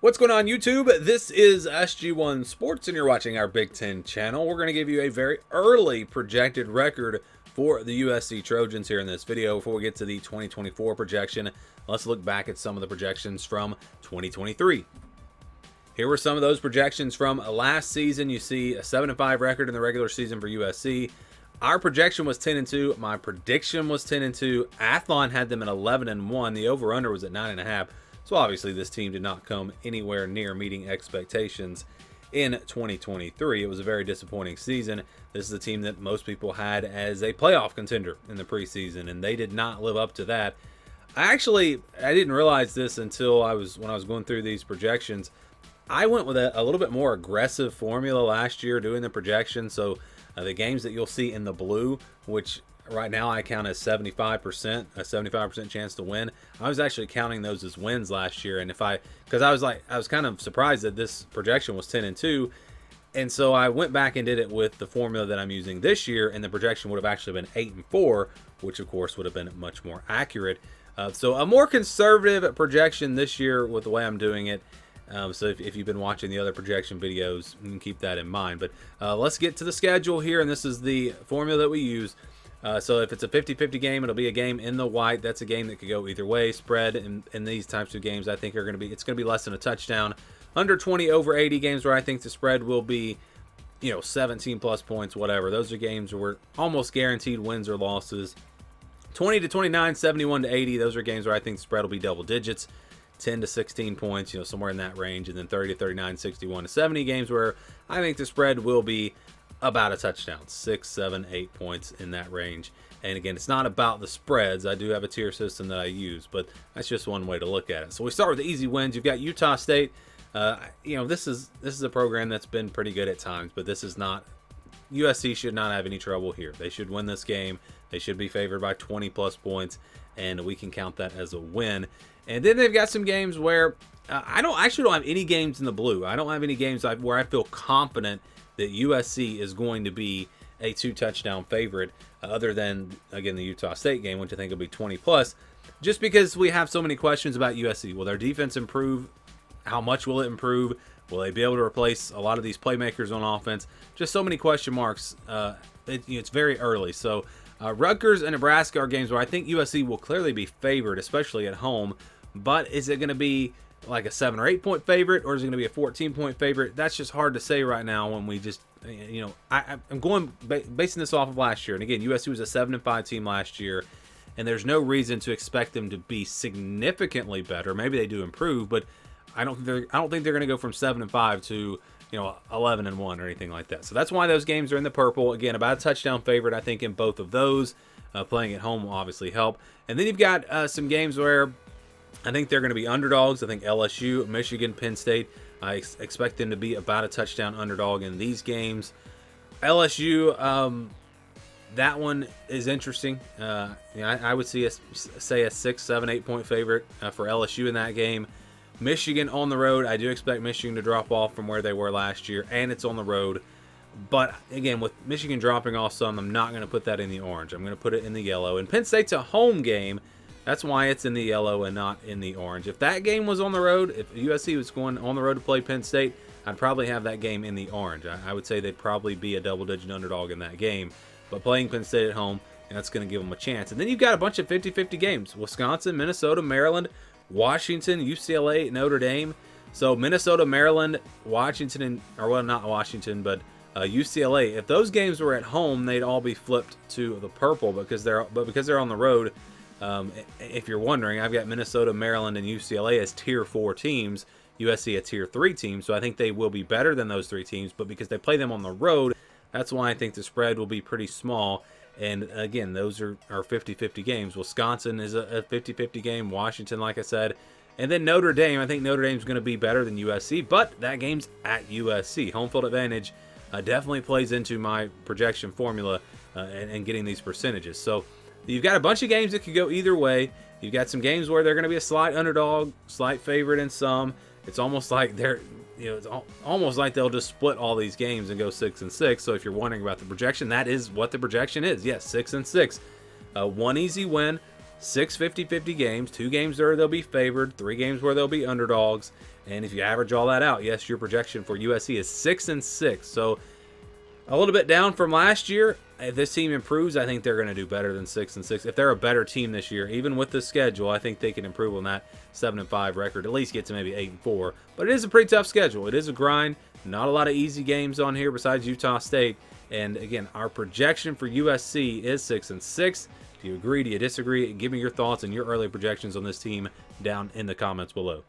What's going on, YouTube? This is SG1 Sports, and you're watching our Big Ten channel. We're going to give you a very early projected record for the USC Trojans here in this video. Before we get to the 2024 projection, let's look back at some of the projections from 2023. Here were some of those projections from last season. You see a 7-5 record in the regular season for USC. Our projection was 10-2. My prediction was 10-2. Athlon had them at 11-1. The over/under was at 9.5. So obviously this team did not come anywhere near meeting expectations in 2023. It was a very disappointing season. This is a team that most people had as a playoff contender in the preseason, and they did not live up to that. I didn't realize this until when I was going through these projections. I went with a little bit more aggressive formula last year doing the projections. So the games that you'll see in the blue, which right now I count as 75%, a 75% chance to win. I was actually counting those as wins last year, and because I was kind of surprised that this projection was 10-2, and so I went back and did it with the formula that I'm using this year, and the projection would have actually been 8-4, which of course would have been much more accurate. So a more conservative projection this year with the way I'm doing it. So if you've been watching the other projection videos, you can keep that in mind. But let's get to the schedule here, and this is the formula that we use. So if it's a 50-50 game, it'll be a game in the white. That's a game that could go either way. Spread in these types of games, I think it's going to be less than a touchdown. Under 20, over 80 games where I think the spread will be, 17 plus points, whatever. Those are games where we're almost guaranteed wins or losses. 20-29, 71-80. Those are games where I think the spread will be double digits. 10-16 points, somewhere in that range. And then 30-39, 61-70 games where I think the spread will be about a touchdown, 6, 7, 8 points in that range. And again, it's not about the spreads. I do have a tier system that I use, but that's just one way to look at it. So we start with the easy wins. You've got Utah State. This is a program that's been pretty good at times, but this is not. USC should not have any trouble here. They should win this game. They should be favored by 20 plus points, and we can count that as a win. And then they've got some games where I don't have any games in the blue. I don't have any games where I feel confident that USC is going to be a 2-touchdown favorite, other than, again, the Utah State game, which I think will be 20 plus, just because we have so many questions about USC. Will their defense improve? How much will it improve? Will they be able to replace a lot of these playmakers on offense? Just so many question marks. It's very early. So Rutgers and Nebraska are games where I think USC will clearly be favored, especially at home. But is it going to be like a 7 or 8 point favorite, or is it going to be a 14-point favorite? That's just hard to say right now when we just, I'm basing this off of last year. And again, USC was a 7-5 team last year, and there's no reason to expect them to be significantly better. Maybe they do improve, but I don't think they're going to go from 7-5 to 11-1 or anything like that. So that's why those games are in the purple. Again, about a touchdown favorite, I think, in both of those. Playing at home will obviously help. And then you've got some games where I think they're going to be underdogs. I think LSU, Michigan, Penn State, I expect them to be about a touchdown underdog in these games. LSU, that one is interesting. I would say a 6, 7, 8 point favorite for LSU in that game. Michigan on the road, I do expect Michigan to drop off from where they were last year, and it's on the road. But again, with Michigan dropping off some, I'm not going to put that in the orange. I'm going to put it in the yellow. And Penn State's a home game. That's why it's in the yellow and not in the orange. If that game was on the road, if USC was going on the road to play Penn State, I'd probably have that game in the orange. I would say they'd probably be a double-digit underdog in that game. But playing Penn State at home, that's going to give them a chance. And then you've got a bunch of 50-50 games. Wisconsin, Minnesota, Maryland, Washington, UCLA, Notre Dame. So Minnesota, Maryland, Washington, not Washington, but UCLA. If those games were at home, they'd all be flipped to the purple because they're on the road. If you're wondering, I've got Minnesota, Maryland, and UCLA as tier 4 teams, USC a tier 3 team, so I think they will be better than those 3 teams, but because they play them on the road, that's why I think the spread will be pretty small. And again, those are 50-50 games. Wisconsin is a 50-50 game, Washington, like I said, and then Notre Dame. I think Notre Dame's going to be better than USC, but that game's at USC. Home field advantage definitely plays into my projection formula and getting these percentages. So you've got a bunch of games that could go either way. You've got some games where they're going to be a slight underdog, slight favorite in some. It's almost like it's almost like they'll just split all these games and go 6-6. So if you're wondering about the projection, that is what the projection is. Yes, 6-6. One easy win, 6 50-50 games, 2 games where they'll be favored, 3 games where they'll be underdogs, And if you average all that out, yes, your projection for USC is 6-6. So a little bit down from last year. If this team improves, I think they're going to do better than 6-6. If they're a better team this year, even with the schedule, I think they can improve on that 7-5 record, at least get to maybe 8-4. But it is a pretty tough schedule. It is a grind. Not a lot of easy games on here besides Utah State. And again, our projection for USC is 6-6. Do you agree? Do you disagree? Give me your thoughts and your early projections on this team down in the comments below.